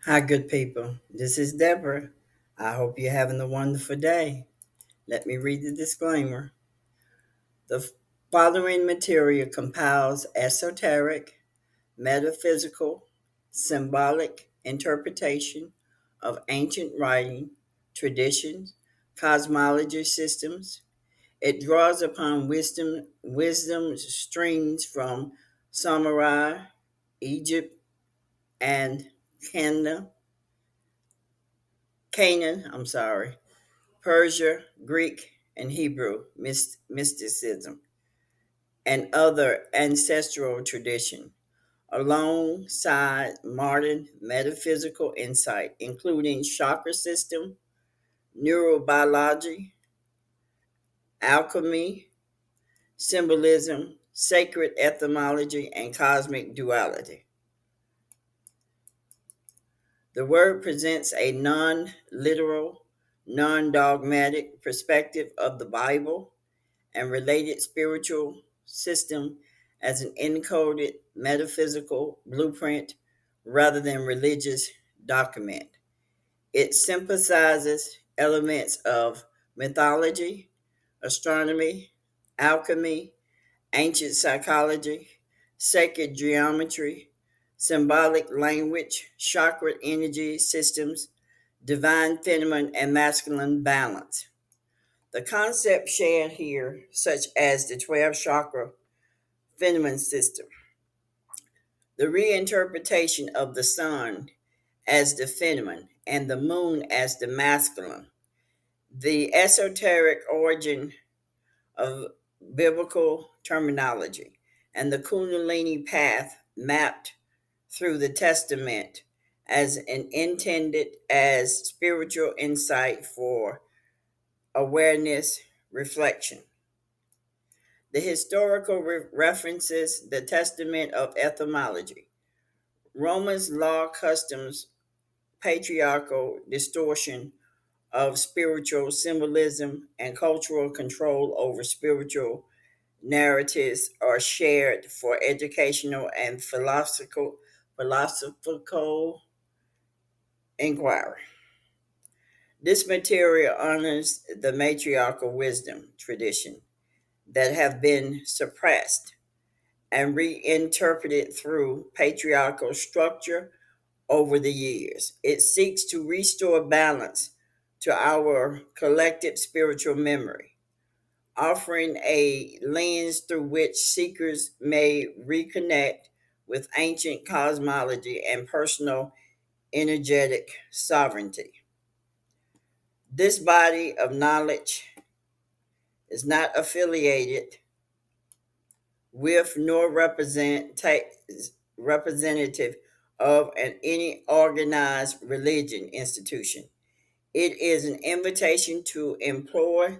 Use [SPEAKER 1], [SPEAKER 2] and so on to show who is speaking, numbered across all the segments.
[SPEAKER 1] Hi, good people. This is Deborah. I hope you're having a wonderful day. Let me read the disclaimer. The following material compiles esoteric, metaphysical, symbolic interpretation of ancient writing, traditions, cosmology systems. It draws upon wisdom streams from Sumerian, Egypt, and Canaan, Persia, Greek, and Hebrew mysticism, and other ancestral tradition, alongside modern metaphysical insight, including chakra system, neurobiology, alchemy, symbolism, sacred etymology, and cosmic duality. The word presents a non literal, non dogmatic perspective of the Bible and related spiritual system as an encoded metaphysical blueprint rather than religious document. It synthesizes elements of mythology, astronomy, alchemy, ancient psychology, sacred geometry, symbolic language, chakra energy systems, divine feminine and masculine balance. The concepts shared here, such as the 12 chakra feminine system, the reinterpretation of the sun as the feminine and the moon as the masculine, the esoteric origin of biblical terminology, and the Kundalini path mapped through the Testament as an intended as spiritual insight for awareness reflection. The historical references the testament of etymology, Romans law customs, patriarchal distortion of spiritual symbolism, and cultural control over spiritual narratives are shared for educational and philosophical inquiry. This material honors the matriarchal wisdom tradition that have been suppressed and reinterpreted through patriarchal structure over the years. It seeks to restore balance to our collective spiritual memory, offering a lens through which seekers may reconnect with ancient cosmology and personal energetic sovereignty. This body of knowledge is not affiliated with nor representative of any organized religion institution. It is an invitation to employ,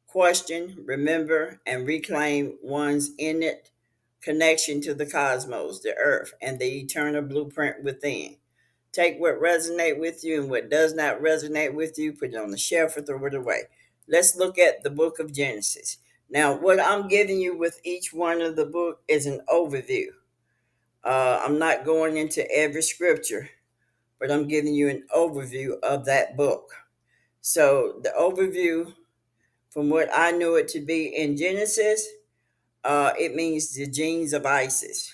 [SPEAKER 1] question, remember, and reclaim one's innate connection to the cosmos, the earth, and the eternal blueprint within. Take what resonates with you and what does not resonate with you, put it on the shelf or throw it away. Let's look at the book of Genesis. Now, what I'm giving you with each one of the book is an overview. I'm not going into every scripture, but I'm giving you an overview of that book. So the overview, from what I knew it to be in Genesis, it means the genes of Isis.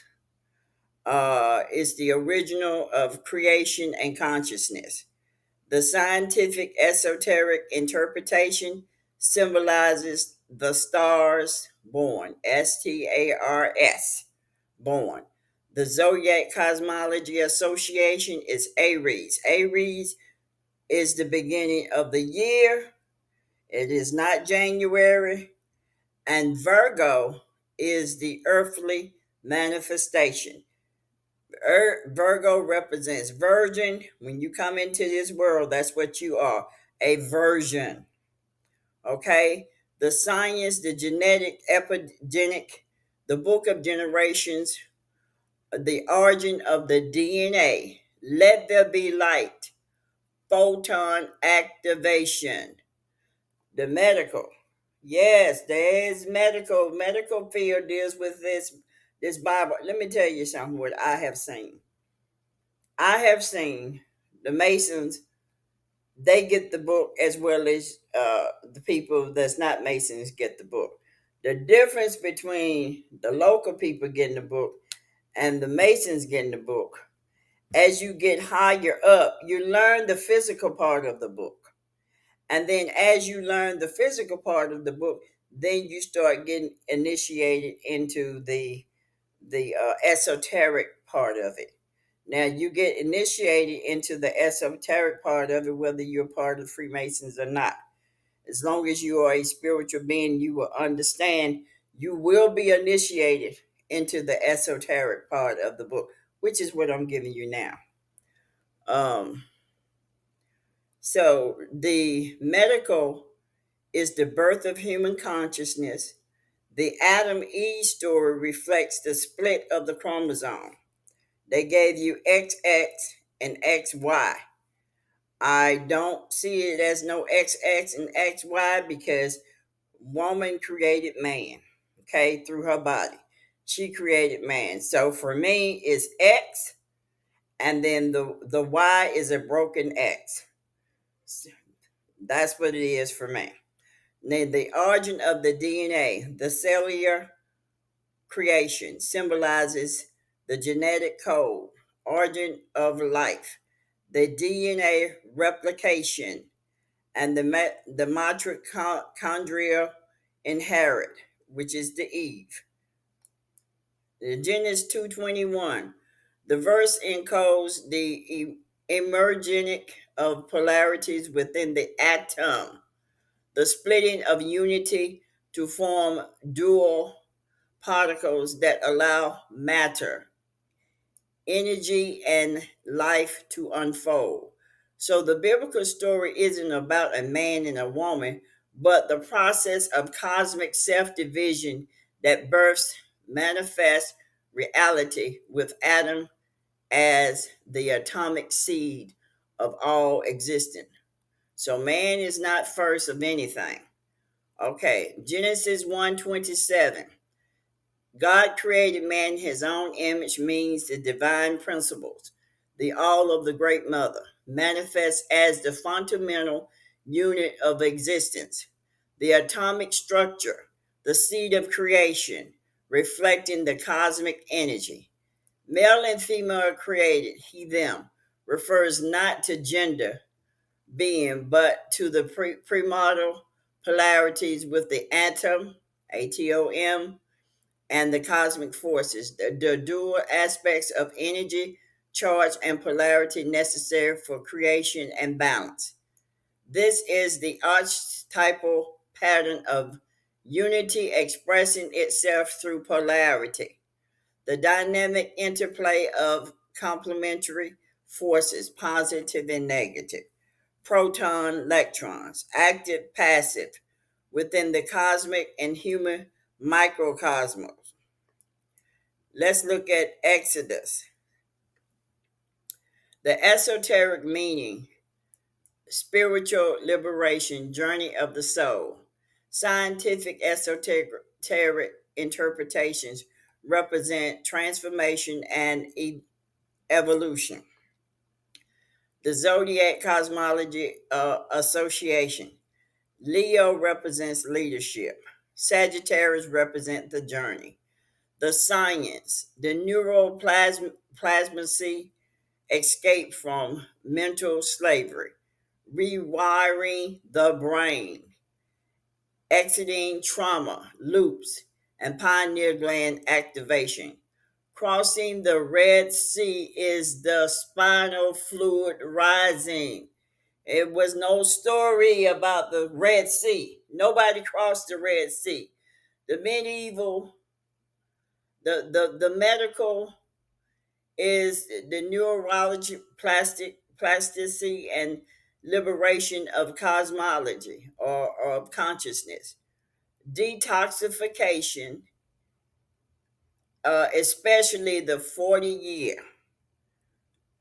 [SPEAKER 1] It's the original of creation and consciousness. The scientific esoteric interpretation symbolizes the stars born, stars, born. The Zodiac Cosmology Association is Aries. Aries is the beginning of the year. It is not January. And Virgo is the earthly manifestation. Virgo represents virgin. When you come into this world, that's what you are, a virgin. Okay? The science, the genetic, epigenetic, the book of generations, the origin of the DNA. Let there be light. Photon activation. The medical. Yes, there is medical. Medical field deals with this Bible. Let me tell you something what I have seen. I have seen The Masons, they get the book as well as the people that's not Masons get the book. The difference between the local people getting the book and the Masons getting the book, as you get higher up, you learn the physical part of the book. And then as you learn the physical part of the book, then you start getting initiated into the esoteric part of it. Now you get initiated into the esoteric part of it, whether you're part of Freemasons or not. As long as you are a spiritual being, you will understand you will be initiated into the esoteric part of the book, which is what I'm giving you now. Um, so the medical is the birth of human consciousness. The Adam Eve story reflects the split of the chromosome. They gave you XX and XY. I don't see it as no XX and XY because woman created man, okay, through her body. She created man. So for me, it's X, and then the Y is a broken X. That's what it is for me. Then the origin of the DNA, the cellular creation, symbolizes the genetic code, origin of life, the DNA replication, and the mitochondrial inherit, which is the Eve. The Genesis 2:21. The verse encodes the emergence of polarities within the atom, the splitting of unity to form dual particles that allow matter, energy, and life to unfold. So the biblical story isn't about a man and a woman, but the process of cosmic self division that births manifest reality with Adam as the atomic seed of all existence. So man is not first of anything. Okay, Genesis 1:27. God created man in his own image means the divine principles, the all of the great mother, manifests as the fundamental unit of existence, the atomic structure, the seed of creation, reflecting the cosmic energy. Male and female are created, he, them, refers not to gender being, but to the primordial polarities with the atom, atom, and the cosmic forces, the dual aspects of energy, charge, and polarity necessary for creation and balance. This is the archetypal pattern of unity expressing itself through polarity, the dynamic interplay of complementary forces, positive and negative, proton, electrons, active, passive, within the cosmic and human microcosmos. Let's look at Exodus. The esoteric meaning, spiritual liberation, journey of the soul. Scientific esoteric interpretations represent transformation and evolution. The Zodiac Cosmology Association. Leo represents leadership. Sagittarius represent the journey. The science, the neuroplasticity, escape from mental slavery, rewiring the brain, exiting trauma loops, and pineal gland activation. Crossing the Red Sea is the spinal fluid rising. It was no story about the Red Sea. Nobody crossed the Red Sea. The medieval, the medical is the neurology, plasticity, and liberation of cosmology or of consciousness. Detoxification, especially the 40-year,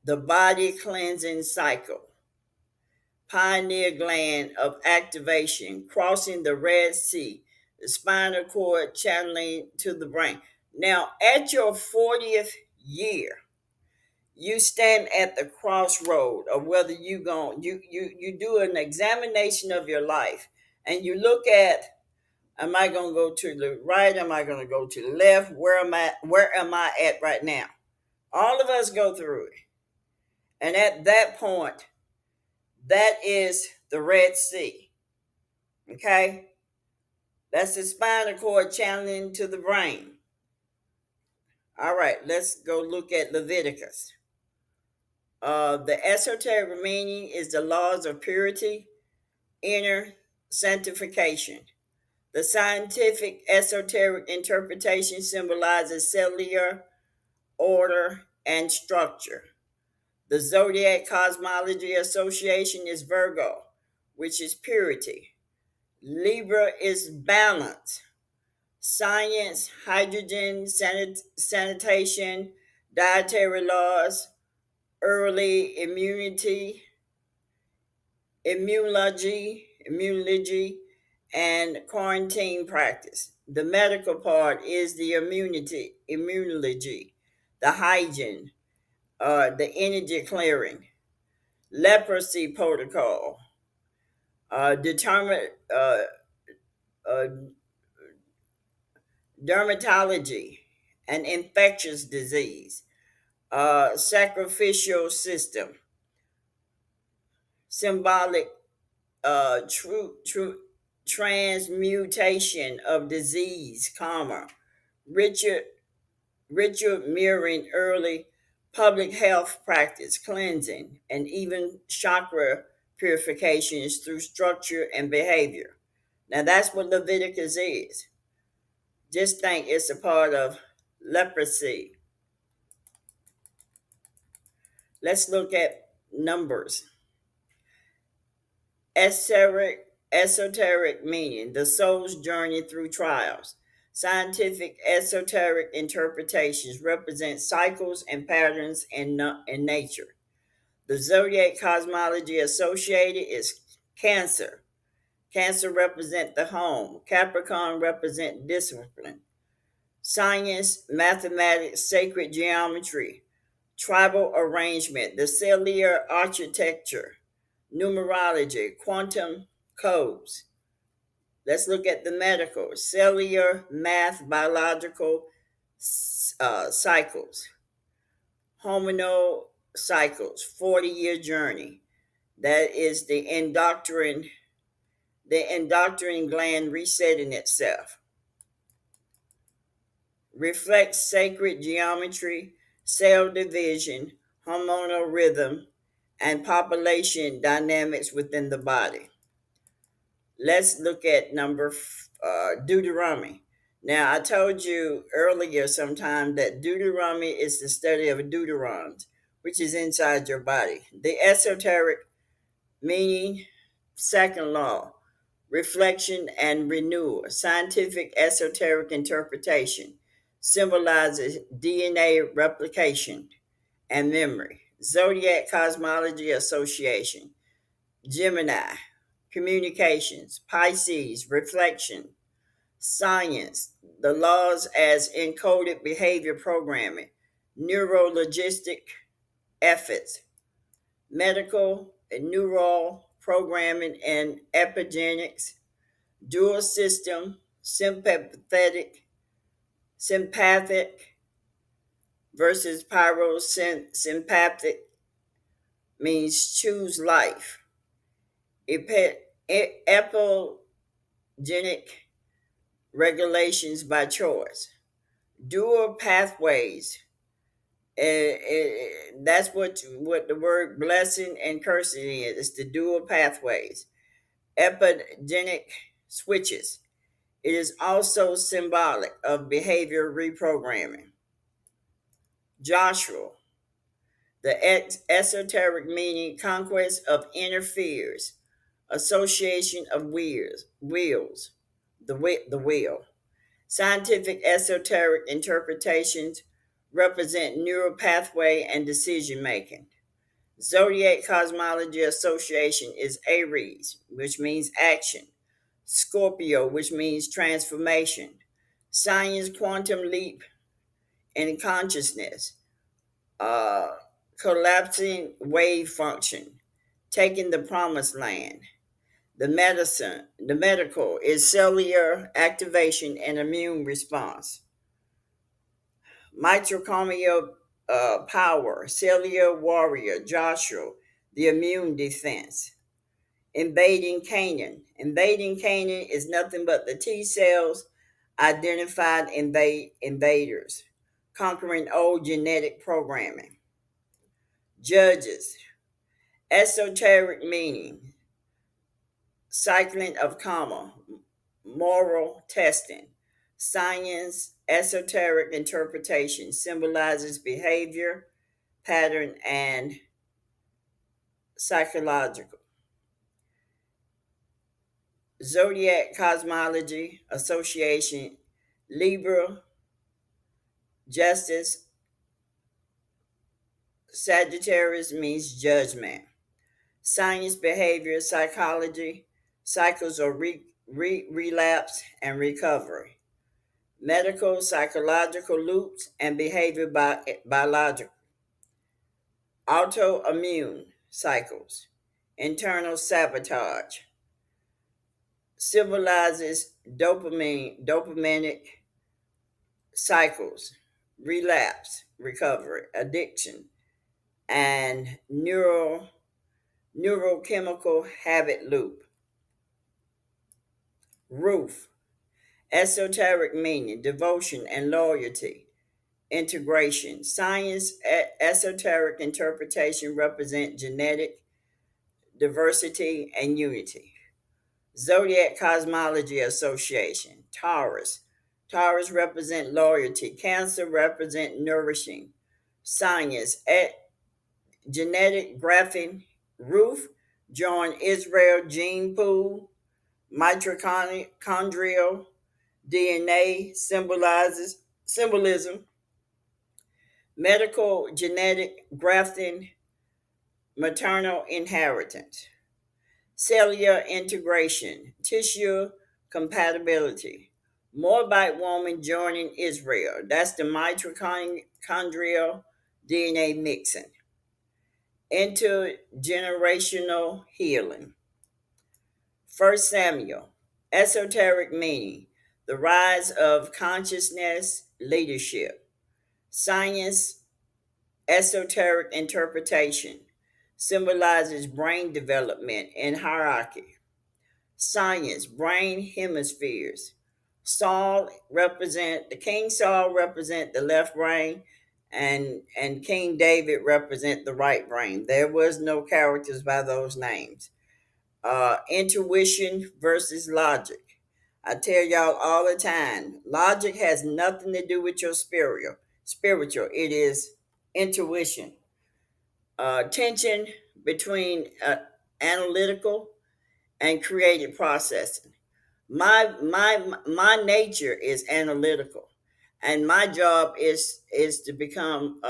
[SPEAKER 1] the body cleansing cycle. Pineal gland of activation, crossing the Red Sea, the spinal cord channeling to the brain. Now, at your 40th year, You stand at the crossroad of whether you do an examination of your life, and you look at, am I going to go to the right, am I going to go to the left, where am I at right now? All of us go through it, and at that point, that is the Red Sea. Okay, that's the spinal cord channeling to the brain. All right, let's go look at Leviticus. The esoteric meaning is the laws of purity, inner sanctification. The scientific esoteric interpretation symbolizes cellular order and structure. The Zodiac Cosmology Association is Virgo, which is purity. Libra is balance. Science, hydrogen, sanitation, dietary laws, early immunology, and quarantine practice. The medical part is the immunology, the hygiene, the energy clearing, leprosy protocol, determine, uh, dermatology, and infectious disease, sacrificial system, symbolic, true transmutation of disease, karma, ritual, ritual mirroring early public health practice, cleansing, and even chakra purifications through structure and behavior. Now that's what Leviticus is. Just think it's a part of leprosy. Let's look at numbers. Esoteric meaning, the soul's journey through trials. Scientific esoteric interpretations represent cycles and patterns in nature. The Zodiac Cosmology Associated is Cancer. Cancer represent the home. Capricorn represent discipline. Science, mathematics, sacred geometry, tribal arrangement, the cellular architecture, numerology, quantum codes. Let's look at the medical, cellular, math, biological cycles, hormonal cycles, 40-year journey. That is the endocrine gland resetting itself. Reflects sacred geometry, cell division, hormonal rhythm, and population dynamics within the body. Let's look at Deuteronomy. Now, I told you earlier sometime that Deuteronomy is the study of deuterons, which is inside your body. The esoteric meaning, second law, reflection and renewal. Scientific esoteric interpretation symbolizes DNA replication and memory. Zodiac Cosmology Association, Gemini, communications, Pisces, reflection, science, the laws as encoded behavior programming, neurologistic efforts, medical and neural programming and epigenetics, dual system, sympathetic versus pyrosympathetic means choose life. Epigenetic regulations by choice. Dual pathways. That's what the word blessing and cursing is. It's the dual pathways. Epigenetic switches. It is also symbolic of behavior reprogramming. Joshua, the esoteric meaning, conquest of inner fears, association of wheels, the wheel. Scientific esoteric interpretations represent neural pathway and decision making. Zodiac Cosmology Association is Aries, which means action. Scorpio, which means transformation. Science, quantum leap in consciousness. Uh, collapsing wave function, taking the promised land. The medical is cellular activation and immune response. Mitochondrial power, cellular warrior, Joshua, the immune defense. Invading Canaan. Invading Canaan is nothing but the T cells identified invaders, conquering old genetic programming. Judges. Esoteric meaning, cycling of karma, moral testing. Science, esoteric interpretation symbolizes behavior, pattern, and psychological. Zodiac cosmology, association, Libra, justice, Sagittarius means judgment. Science, behavior, psychology, cycles of relapse and recovery. Medical, psychological loops, and behavior biological. Autoimmune cycles. Internal sabotage. Symbolizes dopaminic cycles, relapse, recovery, addiction, and neurochemical habit loop. Roof, esoteric meaning, devotion and loyalty, integration. Science, esoteric interpretation represent genetic diversity and unity. Zodiac cosmology association, Taurus. Taurus represent loyalty. Cancer represent nourishing. Science, genetic graphing, roof, join Israel gene pool, mitochondrial DNA symbolizes symbolism, medical genetic grafting, maternal inheritance, cellular integration, tissue compatibility, Moabite woman joining Israel. That's the mitochondrial DNA mixing. Intergenerational healing. First Samuel, esoteric meaning, the rise of consciousness, leadership. Science, esoteric interpretation, symbolizes brain development and hierarchy. Science, brain hemispheres. King Saul represent the left brain, and King David represent the right brain. There was no characters by those names. Intuition versus logic. I tell y'all all the time, logic has nothing to do with your spiritual. It is intuition. Tension between analytical and creative processing. My nature is analytical, and my job is to become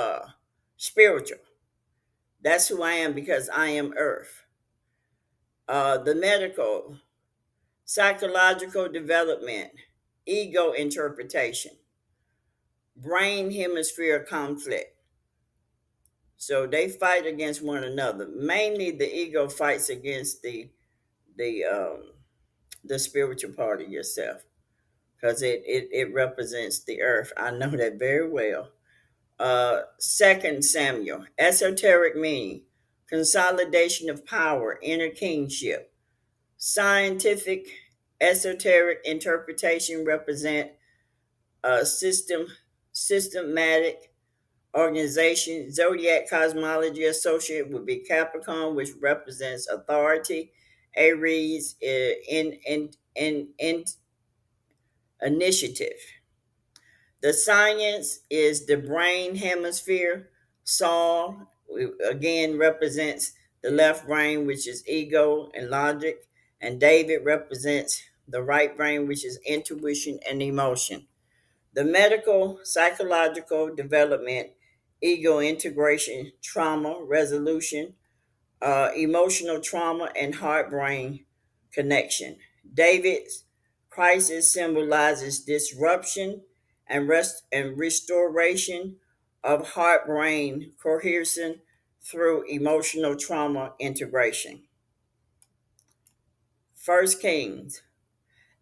[SPEAKER 1] spiritual. That's who I am because I am Earth. The medical, psychological development, ego interpretation, brain hemisphere conflict. So they fight against one another. Mainly, the ego fights against the um, the spiritual part of yourself because it represents the earth. I know that very well. Second Samuel, esoteric meaning, consolidation of power, inner kingship. Scientific, esoteric interpretation represent a systematic organization. Zodiac cosmology associated would be Capricorn, which represents authority. Aries, in initiative. The science is the brain hemisphere. Saul again represents the left brain, which is ego and logic, and David represents the right brain, which is intuition and emotion. The medical, psychological development, ego integration, trauma resolution, emotional trauma, and heart brain connection. David's crisis symbolizes disruption and restoration of heart brain cohesion, through emotional trauma integration. First Kings.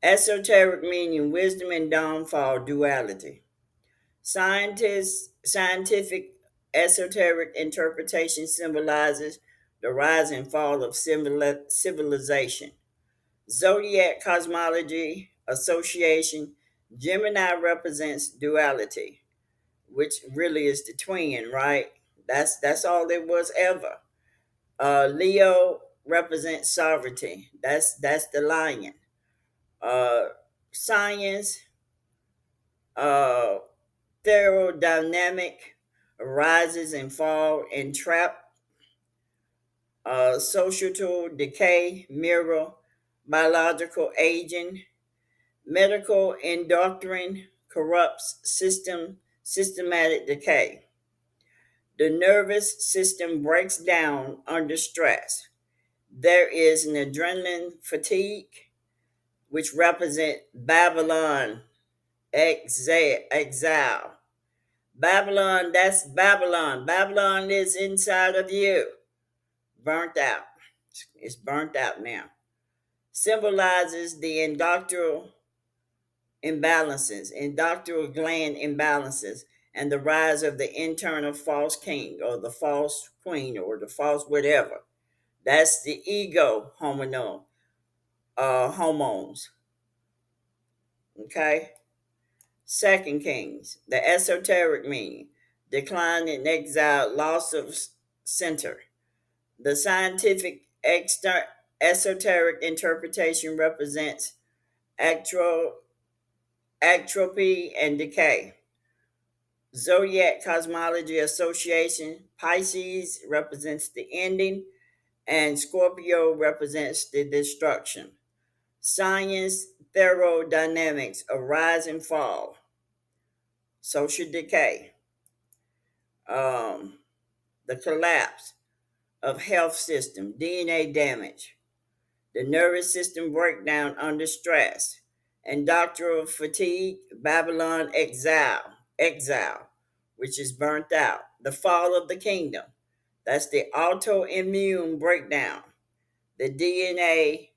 [SPEAKER 1] Esoteric meaning wisdom and downfall duality. Scientific esoteric interpretation symbolizes the rise and fall of civilization. Zodiac cosmology association, Gemini represents duality, which really is the twin, right? That's all it was ever. Leo represents sovereignty. That's the lion. Uh, Science, uh, thermodynamic, rises and fall, entrap, social decay, mirror, biological aging, medical indoctrine, corrupts systematic decay. The nervous system breaks down under stress. There is an adrenaline fatigue, which represent Babylon, exile. Babylon, that's Babylon. Babylon is inside of you, burnt out. It's burnt out now. Symbolizes the endocrine gland imbalances, and the rise of the internal false king or the false queen or the false whatever. That's the ego hormones. Okay. Second Kings, the esoteric meaning, decline in exile, loss of center. The scientific esoteric interpretation represents actro- atrophy and decay. Zodiac cosmology association, Pisces represents the ending, and Scorpio represents the destruction. Science, thermodynamics, a rise and fall, social decay, um, the collapse of health system, DNA damage, the nervous system breakdown under stress, and doctoral fatigue, Babylon exile, which is burnt out, the fall of the kingdom. That's the autoimmune breakdown, the DNA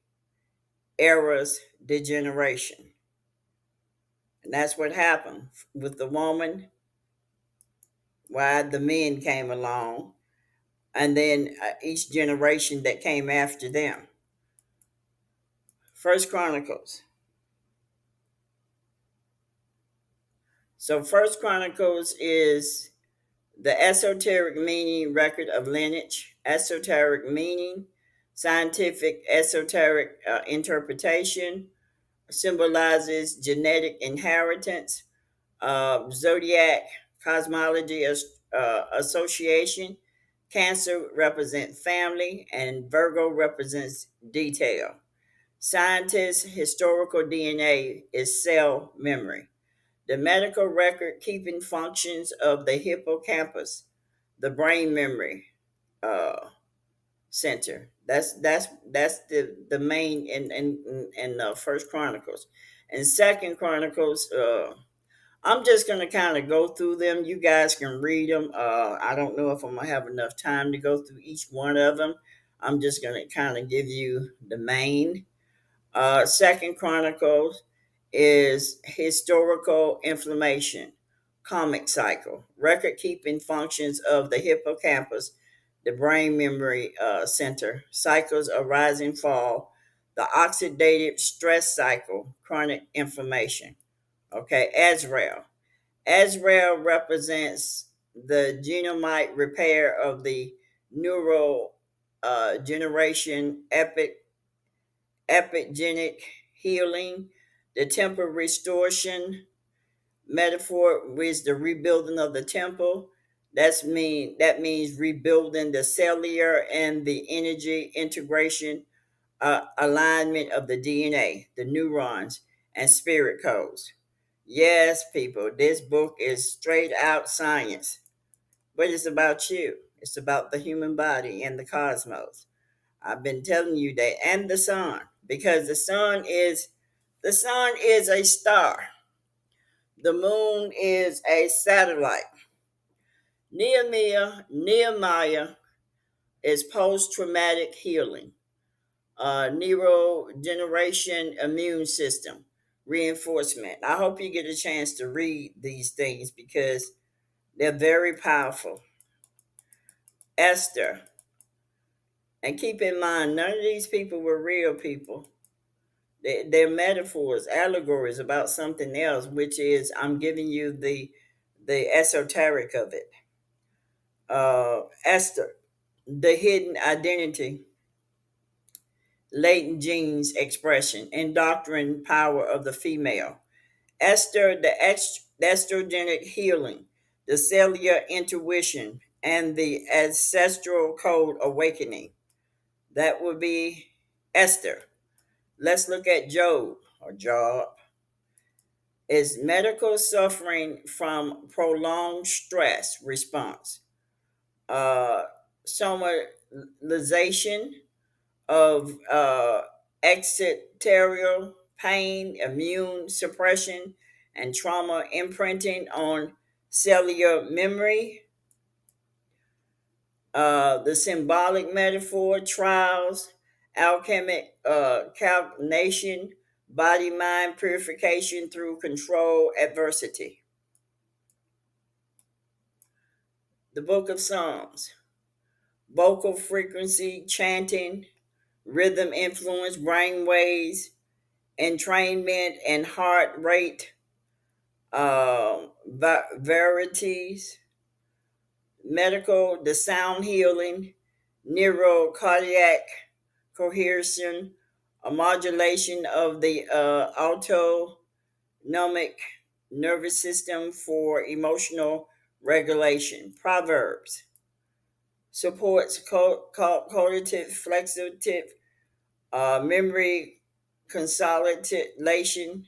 [SPEAKER 1] errors degeneration. And that's what happened with the woman, why the men came along, and then each generation that came after them. First Chronicles. So First Chronicles is the esoteric meaning record of lineage, esoteric meaning, scientific esoteric interpretation, symbolizes genetic inheritance, zodiac cosmology association. Cancer represents family, and Virgo represents detail. Scientists, historical DNA is cell memory. The medical record keeping functions of the hippocampus, the brain memory uh, center. That's the main in First Chronicles, and Second Chronicles. I'm just gonna kind of go through them. You guys can read them. I don't know if I'm gonna have enough time to go through each one of them. I'm just gonna kind of give you the main. Second Chronicles is historical inflammation, comic cycle, record keeping functions of the hippocampus, the brain memory center, cycles of rise and fall, the oxidative stress cycle, chronic inflammation. Okay, Azrael. Azrael represents the genomic repair of the neural generation epigenic healing, the temple restoration metaphor is the rebuilding of the temple. That means rebuilding the cellular and the energy integration, alignment of the DNA, the neurons, and spirit codes. Yes, people, this book is straight out science, but it's about you. It's about the human body and the cosmos. I've been telling you that, and the sun, because the sun is a star. The moon is a satellite. Nehemiah is post-traumatic healing, neurodegeneration, immune system reinforcement. I hope you get a chance to read these things because they're very powerful. Esther, and keep in mind, none of these people were real people. They're metaphors, allegories about something else, which is I'm giving you the esoteric of it. Esther, the hidden identity, latent genes expression, and doctrine power of the female. Esther, the estrogenic healing, the cellular intuition, and the ancestral code awakening. That would be Esther. Let's look at Job or Job. Is medical suffering from prolonged stress response, uh, somatization of exterior pain, immune suppression, and trauma imprinting on cellular memory. The symbolic metaphor, trials, alchemic calculation, body mind purification through control adversity. The Book of Psalms, vocal frequency, chanting, rhythm influence, brain waves, entrainment, and heart rate varieties. Medical, the sound healing, neurocardiac cohesion, a modulation of the autonomic nervous system for emotional regulation. Proverbs supports cognitive, flexitive, memory consolidation,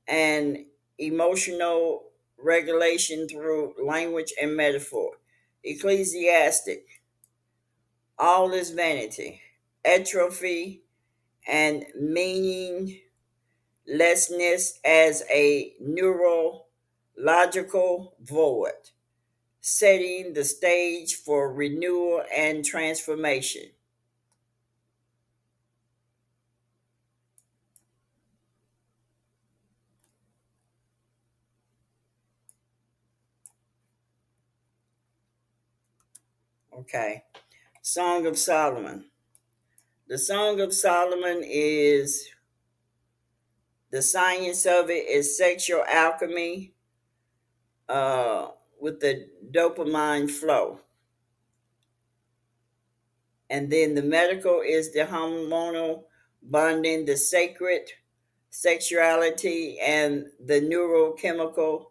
[SPEAKER 1] and emotional regulation through language and metaphor. Ecclesiastic, all is vanity, atrophy, and meaninglessness as a neurological void, setting the stage for renewal and transformation. Okay. Song of Solomon. The Song of Solomon is the science of it is sexual alchemy uh, with the dopamine flow. And then the medical is the hormonal bonding, the sacred sexuality, and the neurochemical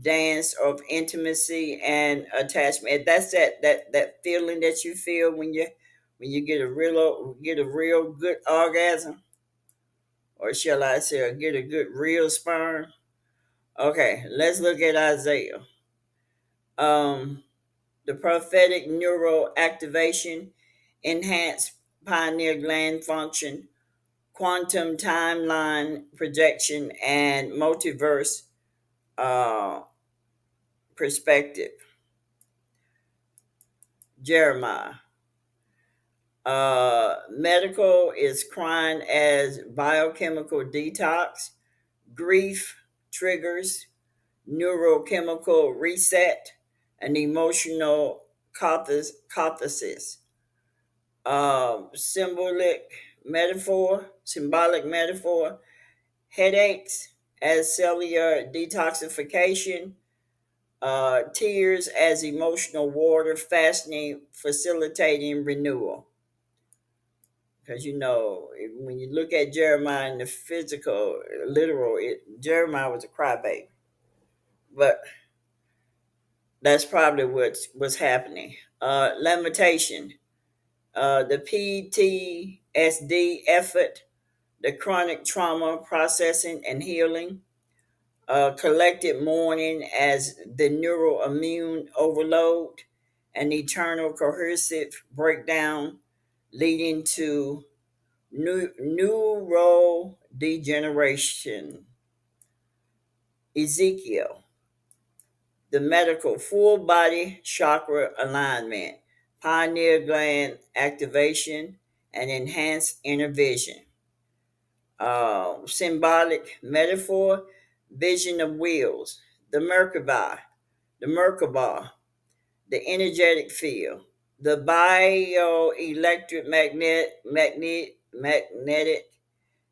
[SPEAKER 1] dance of intimacy and attachment. That's that feeling that you feel when you get a real good orgasm, or shall I say, get a good real sperm. Okay, let's look at Isaiah. Um, the prophetic neural activation, enhanced pineal gland function, quantum timeline projection, and multiverse uh, perspective. Jeremiah. Medical is crying as biochemical detox, grief triggers neurochemical reset, and emotional catharsis. Symbolic metaphor, headaches as cellular detoxification, tears as emotional water, fasting facilitating renewal. Because when you look at Jeremiah in the physical, literal, Jeremiah was a crybaby. But that's probably what's happening. Lamentation, the PTSD effort, the chronic trauma processing and healing, collective mourning as the neuroimmune overload, an eternal cohesive breakdown leading to neural degeneration. Ezekiel, the medical full body chakra alignment, pineal gland activation, and enhanced inner vision. Symbolic metaphor, vision of wheels, the Merkaba, the energetic field, the bioelectric magnetic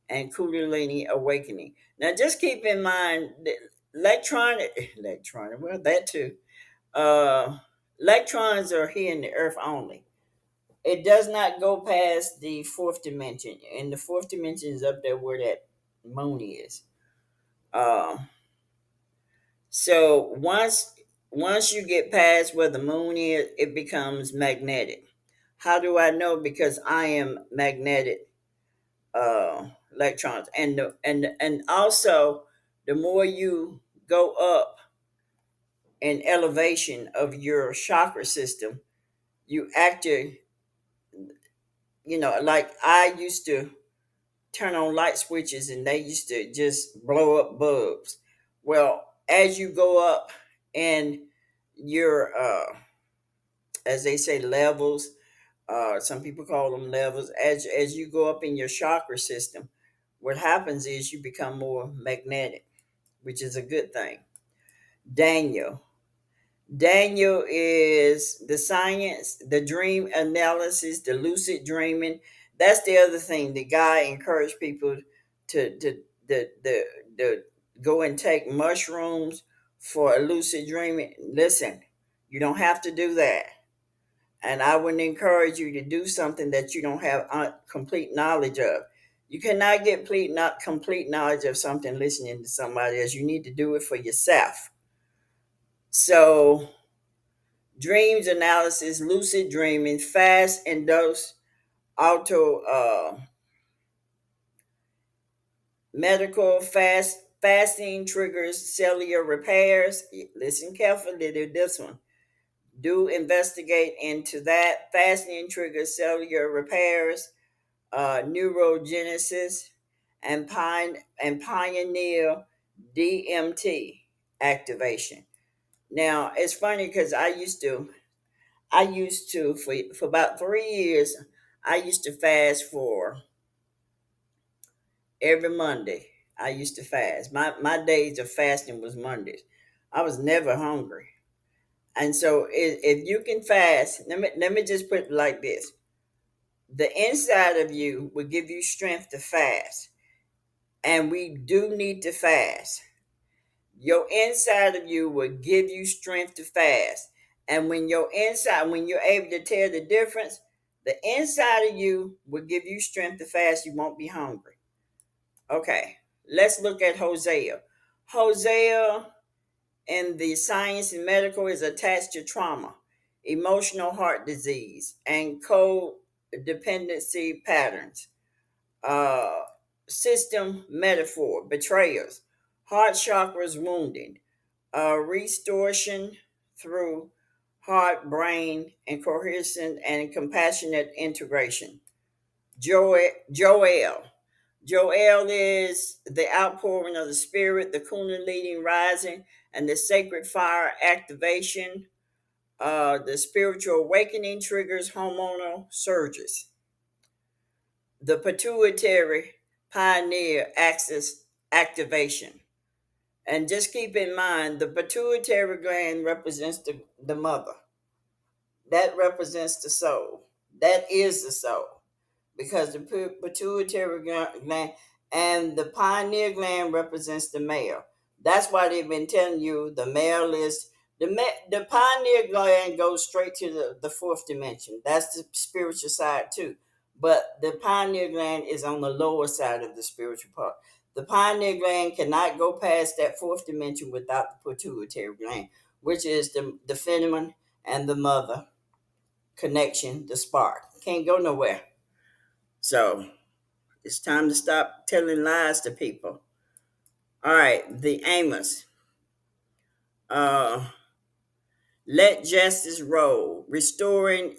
[SPEAKER 1] and Kundalini awakening. Now, just keep in mind that electronic, well, that too. Uh, Electrons are here in the earth only. It does not go past the fourth dimension, and the fourth dimension is up there where that moon is. Uh, so once you get past where the moon is, it becomes magnetic. How do I know? Because I am magnetic electrons, and also the more you go up in elevation of your chakra system, you actually, like I used to turn on light switches and they used to just blow up bulbs. Well, as you go up in your as they say, levels, some people call them levels, as you go up in your chakra system, what happens is you become more magnetic, which is a good thing. Daniel. Daniel is the science, the dream analysis, the lucid dreaming. That's the other thing. The guy encouraged people to go and take mushrooms for a lucid dreaming. Listen, you don't have to do that. And I wouldn't encourage you to do something that you don't have complete knowledge of. You cannot get complete knowledge of something listening to somebody else. You need to do it for yourself. So dreams analysis, lucid dreaming, fast and dose, auto medical fasting triggers cellular repairs. Listen carefully to this one. Do investigate into that. Fasting triggers cellular repairs, neurogenesis, and pioneer DMT activation. Now it's funny because I used to for about 3 years. I used to fast for every Monday. I used to fast. My days of fasting was Mondays. I was never hungry, and so if you can fast, let me just put it like this: the inside of you will give you strength to fast, and we do need to fast. Your inside of you will give you strength to fast. And when you're able to tell the difference, the inside of you will give you strength to fast. You won't be hungry. Okay, let's look at Hosea. Hosea in the science and medical is attached to trauma, emotional heart disease, and codependency patterns. Uh, System metaphor, betrayals, heart chakras wounding, restoration through heart, brain, and cohesion and compassionate integration. Joel. Joel is the outpouring of the spirit, the kundalini rising, and the sacred fire activation. The spiritual awakening triggers hormonal surges. The pituitary pioneer axis activation. And just keep in mind the pituitary gland represents the mother. That represents the soul. That is the soul. Because the pituitary gland and the pineal gland represents the male. That's why they've been telling you the male is the pineal gland goes straight to the fourth dimension. That's the spiritual side too. But the pineal gland is on the lower side of the spiritual part. The pineal gland cannot go past that fourth dimension without the pituitary gland, which is the feminine and the mother connection, the spark. Can't go nowhere. So it's time to stop telling lies to people. All right, the Amos. Uh, Let justice roll, restoring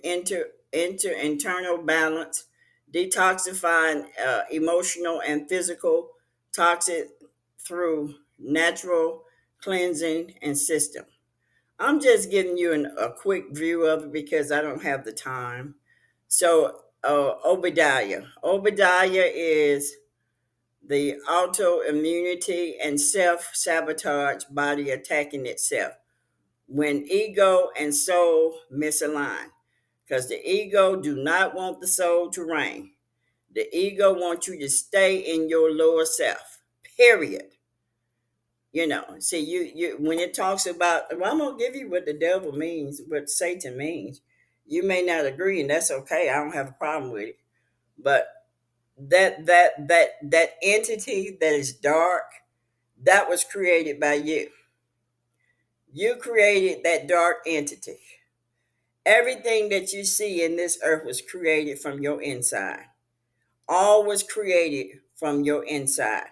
[SPEAKER 1] internal balance, detoxifying emotional and physical toxic through natural cleansing and system. I'm just giving you a quick view of it because I don't have the time. So, Obadiah. Obadiah is the autoimmunity and self sabotage body attacking itself when ego and soul misalign. Because the ego do not want the soul to reign. The ego wants you to stay in your lower self. Period. See, you when it talks about, well, I'm gonna give you what the devil means, what Satan means. You may not agree, and that's okay. I don't have a problem with it. But that entity that is dark, that was created by you. You created that dark entity. Everything that you see in this earth was created from your inside. All was created from your inside.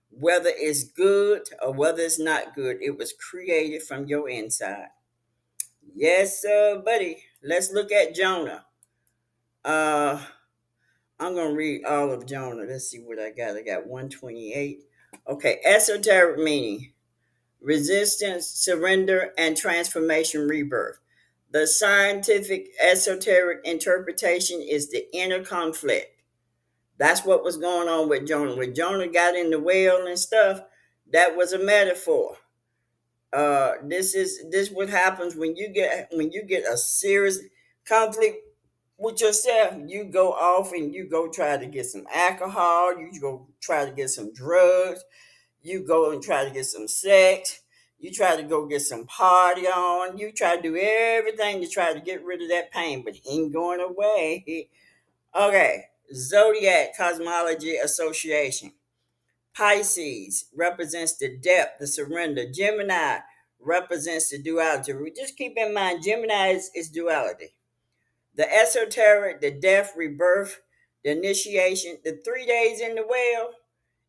[SPEAKER 1] Whether it's good or whether it's not good, it was created from your inside. Yes, buddy. Let's look at Jonah. Uh, I'm gonna read all of Jonah. Let's see what I got. I got 128. Okay, esoteric meaning: resistance, surrender, and transformation, rebirth. The scientific esoteric interpretation is the inner conflict. That's what was going on with Jonah. When Jonah got in the whale and stuff, that was a metaphor. This what happens when you get a serious conflict with yourself. You go off and you go try to get some alcohol. You go try to get some drugs. You go and try to get some sex. You try to go get some party on. You try to do everything to try to get rid of that pain, but it ain't going away. Okay, Zodiac Cosmology Association. Pisces represents the depth, the surrender. Gemini represents the duality. We just keep in mind, Gemini is duality. The esoteric, the death, rebirth, the initiation, the 3 days in the well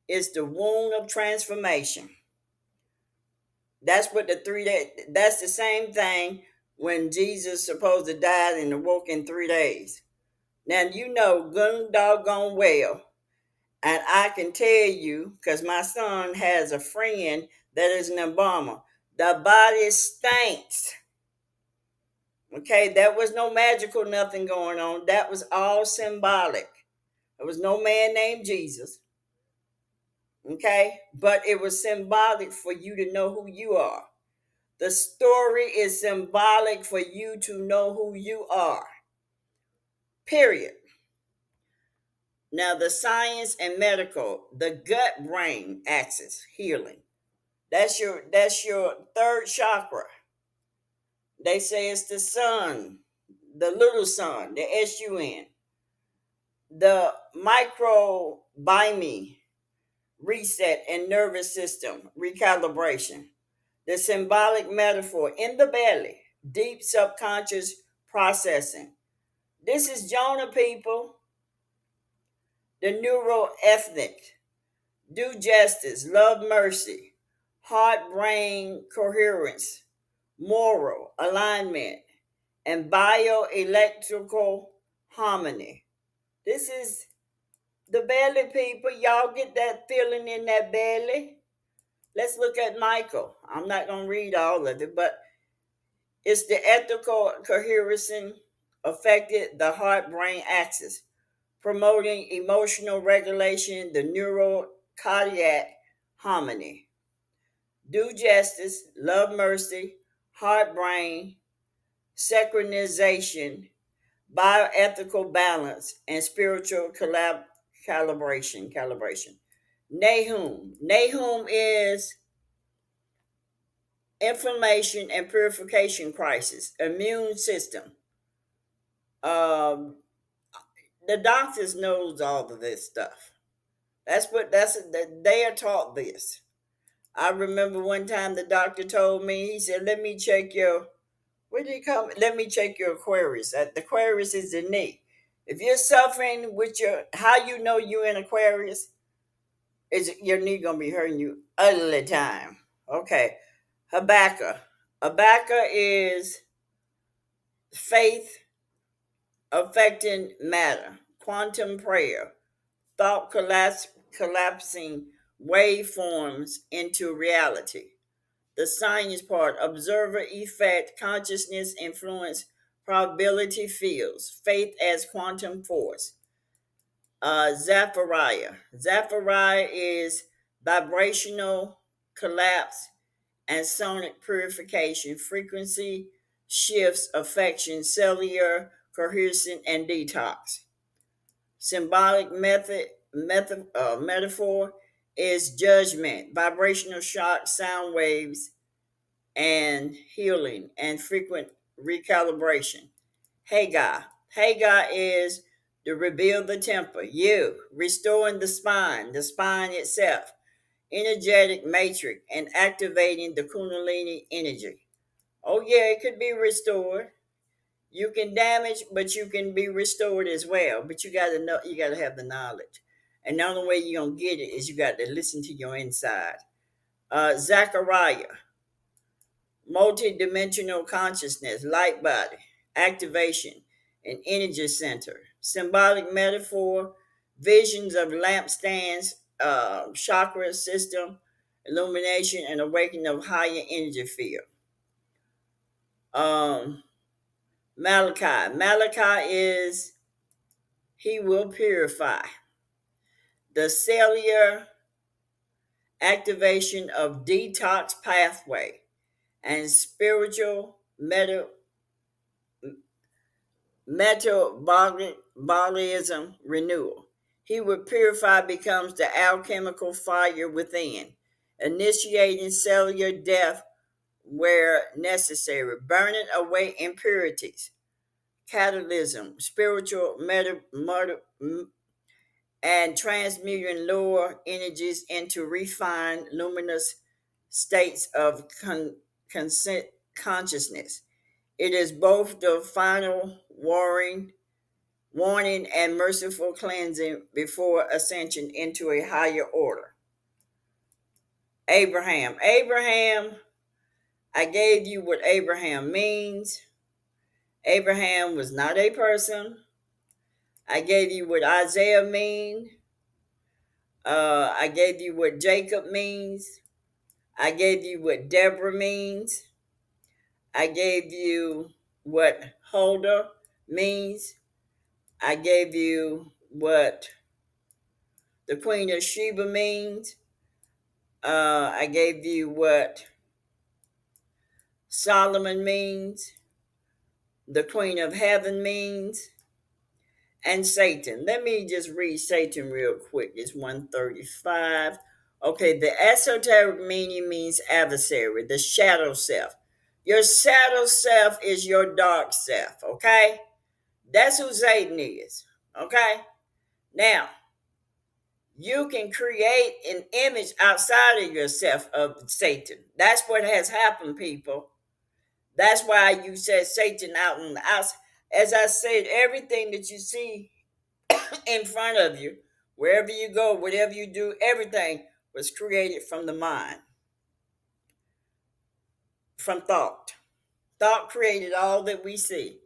[SPEAKER 1] is the wound of transformation. That's what the 3 days, that's the same thing when Jesus supposed to die and awoke in 3 days. Now, good doggone well. And I can tell you, because my son has a friend that is an embalmer, the body stinks. Okay, there was no magical nothing going on. That was all symbolic. There was no man named Jesus. Okay, but it was symbolic for you to know who you are. The story is symbolic for you to know who you are. Period. Now, the science and medical, the gut brain axis, healing. That's your third chakra. They say it's the sun, the little sun, the sun. The microbiome reset and nervous system recalibration. The symbolic metaphor in the belly, deep subconscious processing. This is Jonah, people. The neuroethnic, do justice, love mercy, heart brain coherence, moral alignment, and bioelectrical harmony. This is the belly, people. Y'all get that feeling in that belly? Let's look at Michael. I'm not going to read all of it, but it's the ethical coherence affected the heart brain axis, promoting emotional regulation, the neural cardiac harmony. Do justice, love mercy, heart brain, synchronization, bioethical balance, and spiritual calibration. Nahum. Nahum is inflammation and purification crisis, immune system. Um, the doctors knows all of this stuff. They are taught this. I remember one time the doctor told me, he said, "Let me check your what do you call it? Let me check your Aquarius. The Aquarius is the knee. If you're suffering with how you know you're in Aquarius, is your knee gonna be hurting you all the time." Okay, Habakkuk. Habakkuk is faith affecting matter, quantum prayer, thought collapsing waveforms into reality. the science part, observer effect, consciousness influence, probability fields, faith as quantum force. Zachariah is vibrational collapse and sonic purification, frequency shifts, affection, cellular cohesion, and detox. Symbolic metaphor is judgment, vibrational shock, sound waves, and healing, and frequent recalibration. Hagar is to rebuild the temple. You, restoring the spine itself, energetic matrix, and activating the Kundalini energy. Oh, yeah, it could be restored. You can damage, but you can be restored as well. But you got to know, you got to have the knowledge. And the only way you're going to get it is you got to listen to your inside. Zachariah, multi-dimensional consciousness, light body, activation, and energy center. Symbolic metaphor, visions of lampstands, chakra system, illumination, and awakening of higher energy field. Um, Malachi is he will purify the cellular activation of detox pathway and spiritual metabolism renewal. He would purify becomes the alchemical fire within, initiating cellular death where necessary, burning away impurities, catalysm, spiritual and transmuting lower energies into refined, luminous states of consent consciousness. It is both the final warning and merciful cleansing before ascension into a higher order. Abraham, I gave you what Abraham means. Abraham was not a person. I gave you what Isaiah means. I gave you what Jacob means. I gave you what Deborah means. I gave you what Huldah means. I gave you what the Queen of Sheba means. I gave you what Solomon means. The Queen of Heaven means. And Satan. Let me just read Satan real quick. It's 135. Okay, the esoteric meaning means adversary, the shadow self. Your shadow self is your dark self, okay? That's who Satan is, okay? Now, you can create an image outside of yourself of Satan. That's what has happened, people. That's why you said Satan out on the outside. As I said, everything that you see in front of you, wherever you go, whatever you do, everything was created from the mind, from thought. Thought created all that we see.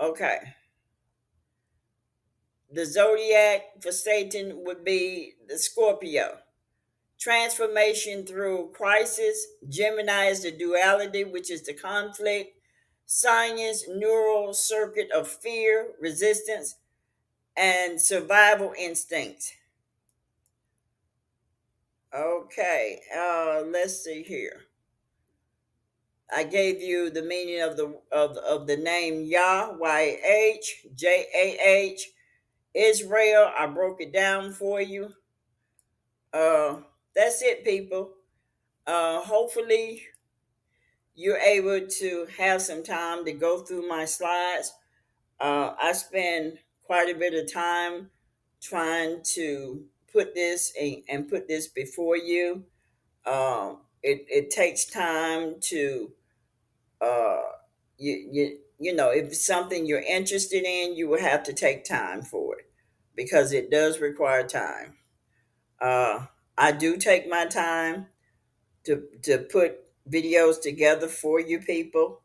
[SPEAKER 1] Okay. The zodiac for Satan would be the Scorpio. Transformation through crisis. Gemini is the duality, which is the conflict. Science, neural circuit of fear, resistance, and survival instincts. Okay, let's see here. I gave you the meaning of the name Yah, YHJAH, Israel. I broke it down for you. That's it, people. Hopefully, you're able to have some time to go through my slides. I spend quite a bit of time trying to put this and put this before you. It takes time to uh, if it's something you're interested in, you will have to take time for it because it does require time. I do take my time to put videos together for you people.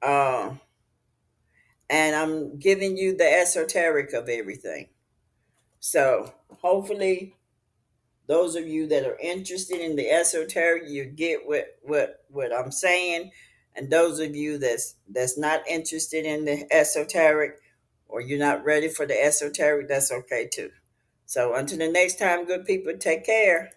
[SPEAKER 1] Uh, and I'm giving you the esoteric of everything. So hopefully Those of you that are interested in the esoteric, you get what I'm saying. And those of you that's not interested in the esoteric, or you're not ready for the esoteric, that's okay too. So until the next time, good people, take care.